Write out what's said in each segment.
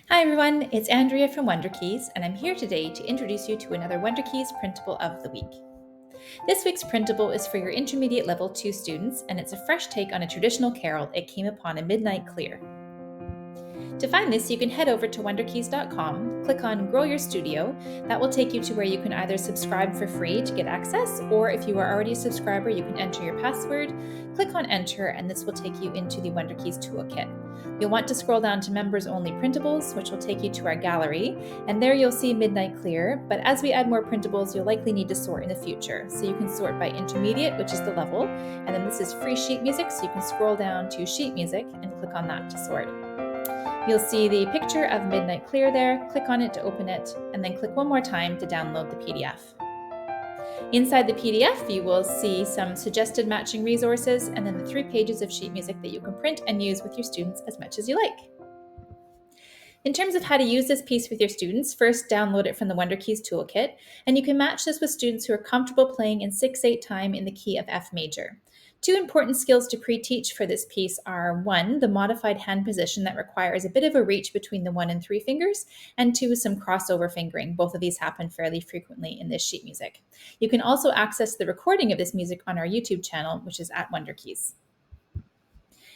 Hi everyone, it's Andrea from WunderKeys, and I'm here today to introduce you to another WunderKeys Printable of the Week. This week's printable is for your intermediate level 2 students, and it's a fresh take on a traditional carol, It Came Upon a Midnight Clear. To find this, you can head over to wunderkeys.com, click on Grow Your Studio. That will take you to where you can either subscribe for free to get access, or if you are already a subscriber, you can enter your password, click on Enter, and this will take you into the WunderKeys Toolkit. You'll want to scroll down to Members Only Printables, which will take you to our gallery, and there you'll see Midnight Clear, but as we add more printables, you'll likely need to sort in the future. So you can sort by intermediate, which is the level, and then this is free sheet music, so you can scroll down to sheet music and click on that to sort. You'll see the picture of Midnight Clear there, click on it to open it, and then click one more time to download the PDF. Inside the PDF, you will see some suggested matching resources and then the 3 pages of sheet music that you can print and use with your students as much as you like. In terms of how to use this piece with your students, first download it from the WunderKeys Toolkit, and you can match this with students who are comfortable playing in 6/8 time in the key of F major. 2 important skills to pre-teach for this piece are 1, the modified hand position that requires a bit of a reach between the 1 and 3 fingers, and 2, some crossover fingering. Both of these happen fairly frequently in this sheet music. You can also access the recording of this music on our YouTube channel, which is at WunderKeys.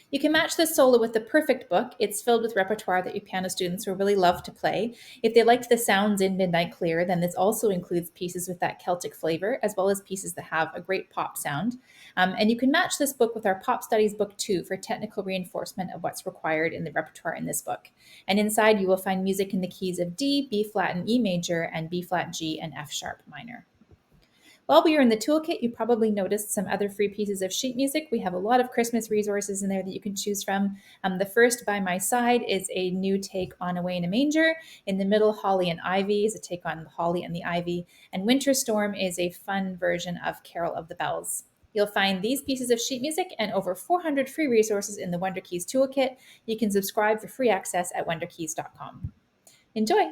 You can match this solo with the perfect book. It's filled with repertoire that your piano students will really love to play. If they liked the sounds in Midnight Clear, then this also includes pieces with that Celtic flavor, as well as pieces that have a great pop sound. And you can match this book with our Pop Studies Book 2 for technical reinforcement of what's required in the repertoire in this book. And inside you will find music in the keys of D, B flat and E major, and B flat, G, and F sharp minor. While we are in the toolkit, you probably noticed some other free pieces of sheet music. We have a lot of Christmas resources in there that you can choose from. The first, By My Side, is a new take on Away in a Manger. In the middle, Holly and Ivy is a take on Holly and the Ivy. And Winter Storm is a fun version of Carol of the Bells. You'll find these pieces of sheet music and over 400 free resources in the WunderKeys Toolkit. You can subscribe for free access at wunderkeys.com. Enjoy!